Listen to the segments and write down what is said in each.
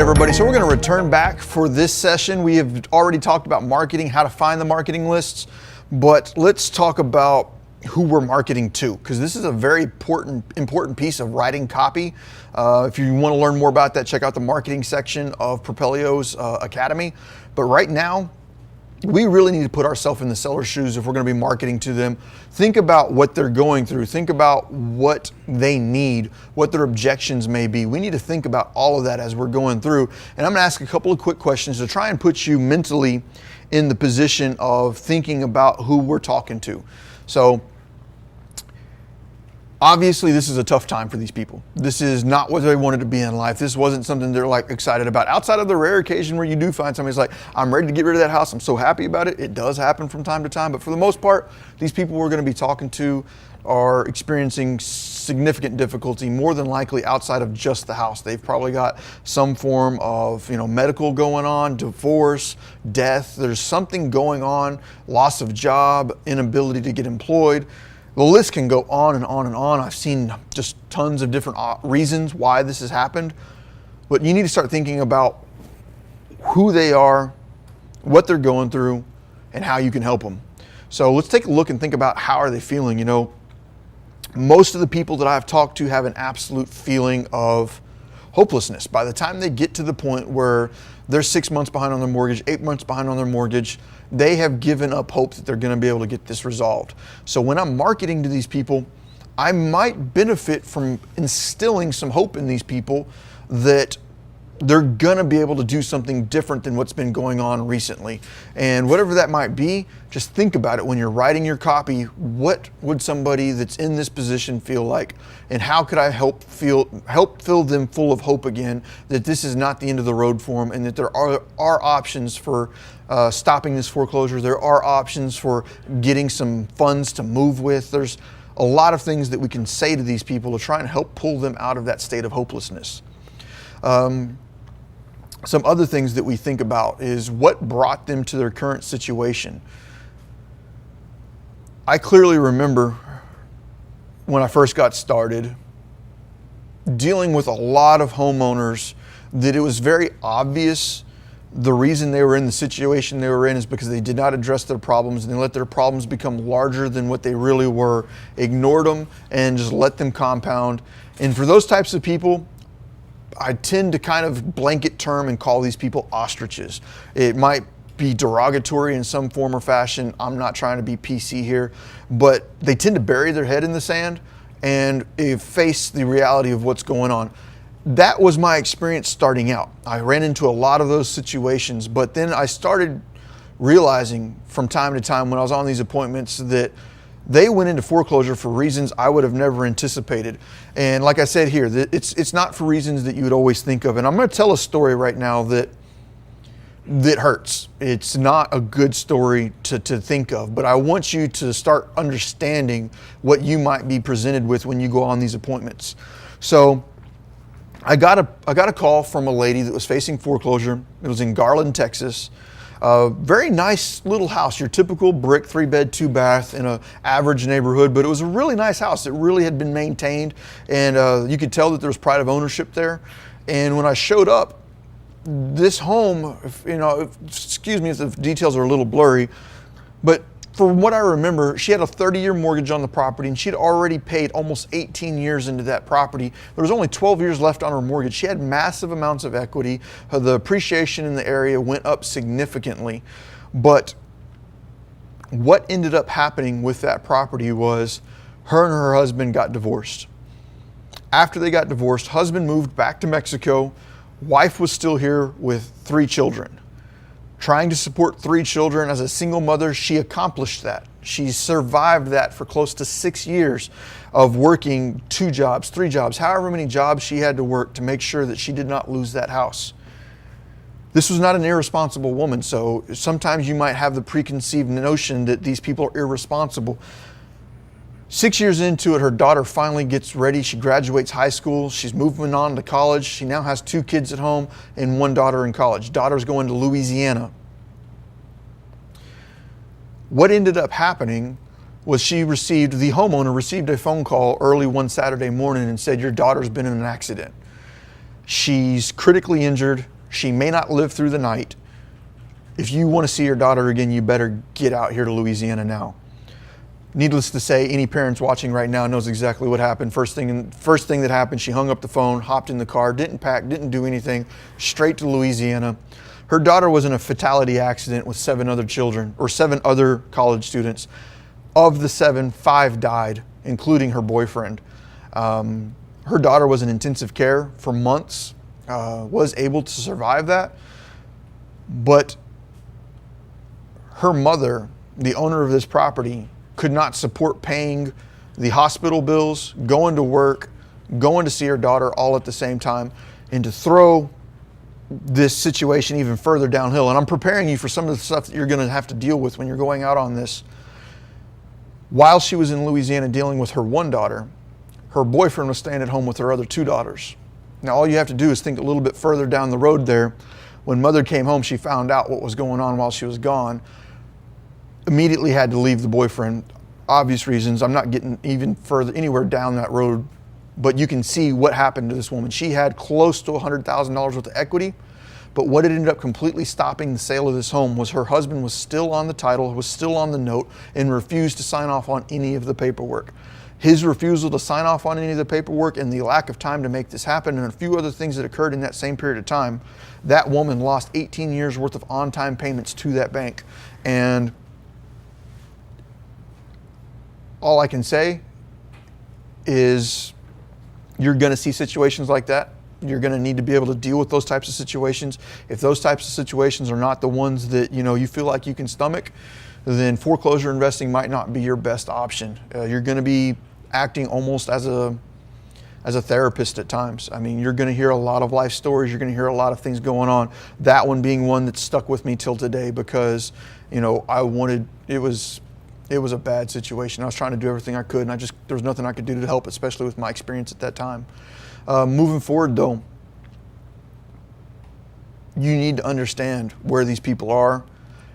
everybody. So we're going to return back for this session. We have already talked about marketing, how to find the marketing lists, but let's talk about who we're marketing to, because this is a very important piece of writing copy. If you want to learn more about that, check out the marketing section of Propelio's Academy. But right now, we really need to put ourselves in the seller's shoes if we're going to be marketing to them. Think about what they're going through. Think about what they need, what their objections may be. We need to think about all of that as we're going through. And I'm going to ask a couple of quick questions to try and put you mentally in the position of thinking about who we're talking to. So, obviously, this is a tough time for these people. This is not what they wanted to be in life. This wasn't something they're like excited about. Outside of the rare occasion where you do find somebody's like, I'm ready to get rid of that house. I'm so happy about it. It does happen from time to time. But for the most part, these people we're going to be talking to are experiencing significant difficulty, more than likely outside of just the house. They've probably got some form of, medical going on, divorce, death. There's something going on, loss of job, inability to get employed. The list can go on and on and on. I've seen just tons of different reasons why this has happened. But you need to start thinking about who they are, what they're going through, and how you can help them. So let's take a look and think about how are they feeling. Most of the people that I've talked to have an absolute feeling of hopelessness. By the time they get to the point where they're 6 months behind on their mortgage, 8 months behind on their mortgage, they have given up hope that they're going to be able to get this resolved. So when I'm marketing to these people, I might benefit from instilling some hope in these people that they're going to be able to do something different than what's been going on recently. And whatever that might be, just think about it when you're writing your copy. What would somebody that's in this position feel like? And how could I help fill them full of hope again that this is not the end of the road for them, and that there are options for stopping this foreclosure. There are options for getting some funds to move with. There's a lot of things that we can say to these people to try and help pull them out of that state of hopelessness. Some other things that we think about is what brought them to their current situation. I clearly remember when I first got started dealing with a lot of homeowners that it was very obvious the reason they were in the situation they were in is because they did not address their problems, and they let their problems become larger than what they really were, ignored them, and just let them compound. And for those types of people, I tend to kind of blanket term and call these people ostriches. It might be derogatory in some form or fashion. I'm not trying to be PC here, but they tend to bury their head in the sand and face the reality of what's going on. That was my experience starting out. I ran into a lot of those situations, but then I started realizing from time to time when I was on these appointments that they went into foreclosure for reasons I would have never anticipated. And like I said here, it's not for reasons that you would always think of. And I'm going to tell a story right now that hurts. It's not a good story to think of, but I want you to start understanding what you might be presented with when you go on these appointments. So I got a call from a lady that was facing foreclosure. It was in Garland, Texas. Very nice little house, your typical brick 3-bed, 2-bath in an average neighborhood, but it was a really nice house. It really had been maintained, and you could tell that there was pride of ownership there. And when I showed up, this home, excuse me if the details are a little blurry, but from what I remember, she had a 30-year mortgage on the property, and she'd already paid almost 18 years into that property. There was only 12 years left on her mortgage. She had massive amounts of equity. The appreciation in the area went up significantly. But what ended up happening with that property was her and her husband got divorced. After they got divorced, husband moved back to Mexico. Wife was still here with 3 children. Trying to support 3 children as a single mother, she accomplished that. She survived that for close to 6 years of working 2 jobs, 3 jobs, however many jobs she had to work to make sure that she did not lose that house. This was not an irresponsible woman, so sometimes you might have the preconceived notion that these people are irresponsible. 6 years into it, her daughter finally gets ready. She graduates high school. She's moving on to college. She now has 2 kids at home and 1 daughter in college. Daughter's going to Louisiana. What ended up happening was the homeowner received a phone call early one Saturday morning and said, your daughter's been in an accident. She's critically injured. She may not live through the night. If you want to see your daughter again, you better get out here to Louisiana now. Needless to say, any parents watching right now knows exactly what happened. First thing that happened, she hung up the phone, hopped in the car, didn't pack, didn't do anything, straight to Louisiana. Her daughter was in a fatality accident with 7 other children, or 7 other college students. Of the 7, 5 died, including her boyfriend. Her daughter was in intensive care for months, was able to survive that. But her mother, the owner of this property, could not support paying the hospital bills, going to work, going to see her daughter all at the same time, and to throw this situation even further downhill. And I'm preparing you for some of the stuff that you're going to have to deal with when you're going out on this. While she was in Louisiana dealing with her one daughter, her boyfriend was staying at home with her other 2 daughters. Now, all you have to do is think a little bit further down the road there. When mother came home, she found out what was going on while she was gone. Immediately had to leave the boyfriend. Obvious reasons. I'm not getting even further anywhere down that road, but you can see what happened to this woman. She had close to $100,000 worth of equity, but what ended up completely stopping the sale of this home was her husband was still on the title, was still on the note, and refused to sign off on any of the paperwork. His refusal to sign off on any of the paperwork and the lack of time to make this happen, and a few other things that occurred in that same period of time, that woman lost 18 years worth of on-time payments to that bank. And all I can say is you're going to see situations like that. You're going to need to be able to deal with those types of situations. If those types of situations are not the ones that you feel like you can stomach, then foreclosure investing might not be your best option. You're going to be acting almost as a therapist at times. I mean, you're going to hear a lot of life stories. You're going to hear a lot of things going on. That one being one that stuck with me till today because, it was a bad situation. I was trying to do everything I could, and there was nothing I could do to help, especially with my experience at that time. Moving forward, though, you need to understand where these people are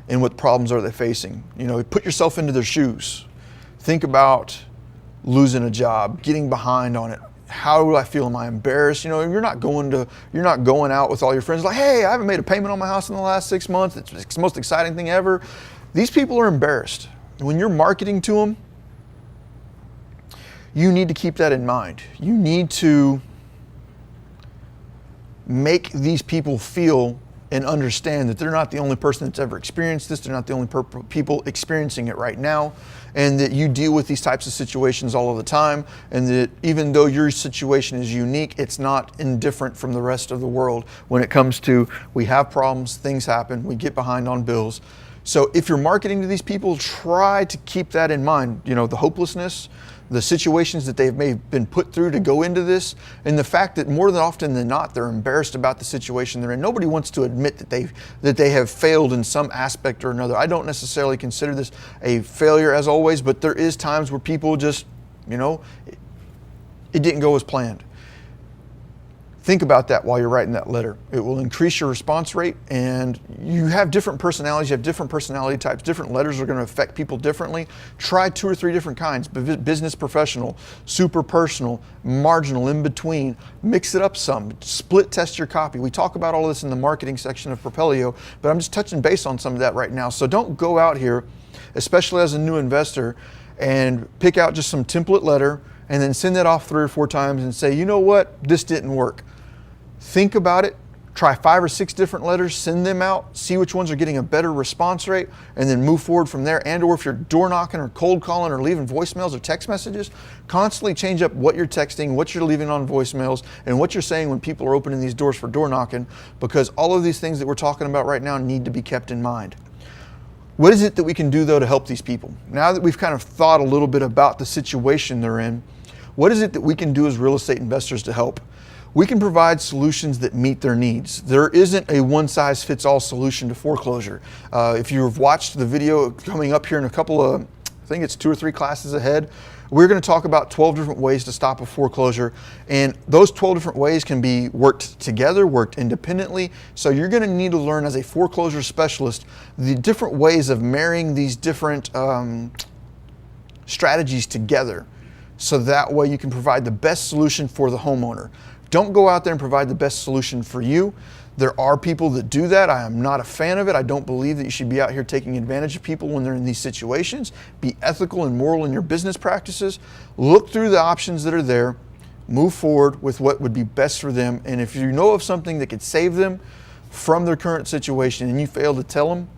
and what problems are they facing. Put yourself into their shoes. Think about losing a job, getting behind on it. How do I feel? Am I embarrassed? You're not going out with all your friends like, hey, I haven't made a payment on my house in the last 6 months. It's the most exciting thing ever. These people are embarrassed. When you're marketing to them, you need to keep that in mind. You need to make these people feel and understand that they're not the only person that's ever experienced this. They're not the only people experiencing it right now, and that you deal with these types of situations all of the time, and that even though your situation is unique, it's not indifferent from the rest of the world when it comes to we have problems, things happen, we get behind on bills. So if you're marketing to these people, try to keep that in mind. The hopelessness, the situations that they've been put through to go into this, and the fact that more than often than not, they're embarrassed about the situation they're in. Nobody wants to admit that they have failed in some aspect or another. I don't necessarily consider this a failure as always, but there is times where people just, it didn't go as planned. Think about that while you're writing that letter. It will increase your response rate, and you have different personalities, you have different personality types, different letters are going to affect people differently. Try 2 or 3 different kinds: business professional, super personal, marginal, in between. Mix it up some, split test your copy. We talk about all of this in the marketing section of Propelio, but I'm just touching base on some of that right now. So don't go out here, especially as a new investor, and pick out just some template letter and then send that off 3 or 4 times and say, you know what, this didn't work. Think about it, try 5 or 6 different letters, send them out, see which ones are getting a better response rate, and then move forward from there. And or if you're door knocking or cold calling or leaving voicemails or text messages, constantly change up what you're texting, what you're leaving on voicemails, and what you're saying when people are opening these doors for door knocking, because all of these things that we're talking about right now need to be kept in mind. What is it that we can do, though, to help these people? Now that we've kind of thought a little bit about the situation they're in, what is it that we can do as real estate investors to help? We can provide solutions that meet their needs. There isn't a one-size-fits-all solution to foreclosure. If you've watched the video coming up here in a couple of, I think it's 2 or 3 classes ahead, we're going to talk about 12 different ways to stop a foreclosure. And those 12 different ways can be worked together, worked independently. So you're going to need to learn as a foreclosure specialist the different ways of marrying these different strategies together. So that way you can provide the best solution for the homeowner. Don't go out there and provide the best solution for you. There are people that do that. I am not a fan of it. I don't believe that you should be out here taking advantage of people when they're in these situations. Be ethical and moral in your business practices. Look through the options that are there. Move forward with what would be best for them. And if you know of something that could save them from their current situation and you fail to tell them,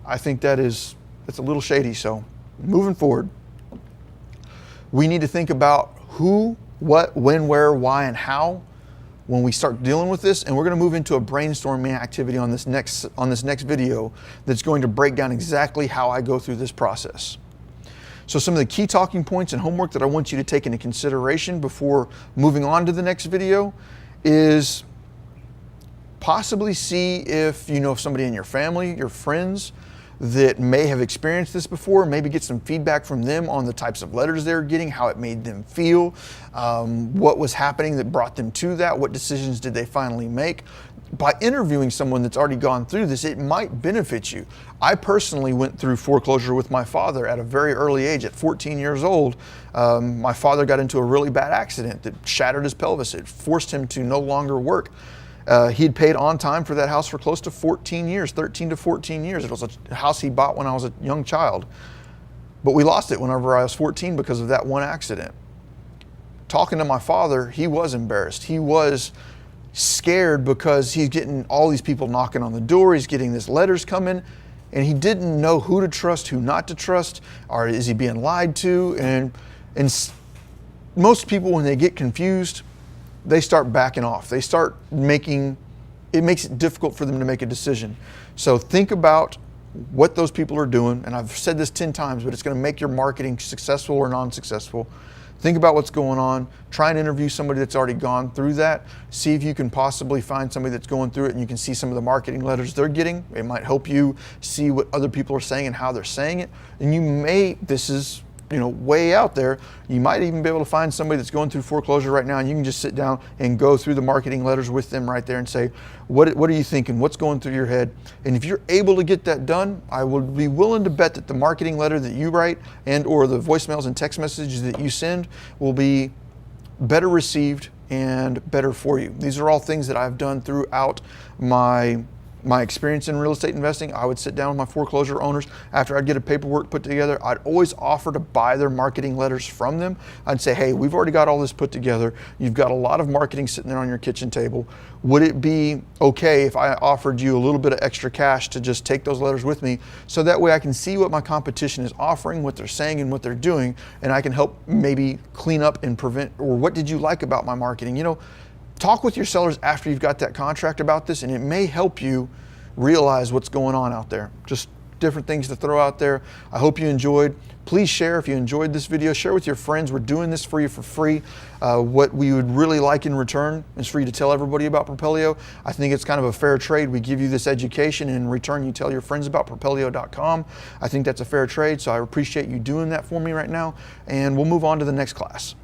I think that's a little shady. So moving forward, we need to think about who, what, when, where, why, and how when we start dealing with this. And we're going to move into a brainstorming activity on this next video that's going to break down exactly how I go through this process. So some of the key talking points and homework that I want you to take into consideration before moving on to the next video is possibly see if you know of somebody in your family, your friends, that may have experienced this before. Maybe get some feedback from them on the types of letters they're getting, how it made them feel, what was happening that brought them to that, what decisions did they finally make. By interviewing someone that's already gone through this, it might benefit you. I personally went through foreclosure with my father at a very early age. At 14 years old, my father got into a really bad accident that shattered his pelvis. It forced him to no longer work. He had paid on time for that house for close to 14 years, 13 to 14 years. It was a house he bought when I was a young child. But we lost it whenever I was 14 because of that one accident. Talking to my father, he was embarrassed. He was scared because he's getting all these people knocking on the door. He's getting these letters coming, and he didn't know who to trust, who not to trust, or is he being lied to? And most people, when they get confused, they start backing off. They start it makes it difficult for them to make a decision. So think about what those people are doing. And I've said this 10 times, but it's going to make your marketing successful or non-successful. Think about what's going on. Try and interview somebody that's already gone through that. See if you can possibly find somebody that's going through it and you can see some of the marketing letters they're getting. It might help you see what other people are saying and how they're saying it. And this is way out there, you might even be able to find somebody that's going through foreclosure right now, and you can just sit down and go through the marketing letters with them right there and say, what are you thinking? What's going through your head? And if you're able to get that done, I would be willing to bet that the marketing letter that you write and or the voicemails and text messages that you send will be better received and better for you. These are all things that I've done throughout my experience in real estate investing. I would sit down with my foreclosure owners after I'd get a paperwork put together. I'd always offer to buy their marketing letters from them. I'd say, hey, we've already got all this put together. You've got a lot of marketing sitting there on your kitchen table. Would it be okay if I offered you a little bit of extra cash to just take those letters with me, so that way I can see what my competition is offering, what they're saying and what they're doing, and I can help maybe clean up and prevent, or what did you like about my marketing? Talk with your sellers after you've got that contract about this, and it may help you realize what's going on out there. Just different things to throw out there. I hope you enjoyed. Please share if you enjoyed this video. Share with your friends. We're doing this for you for free. What we would really like in return is for you to tell everybody about Propelio. I think it's kind of a fair trade. We give you this education, and in return you tell your friends about Propelio.com. I think that's a fair trade, so I appreciate you doing that for me right now, and we'll move on to the next class.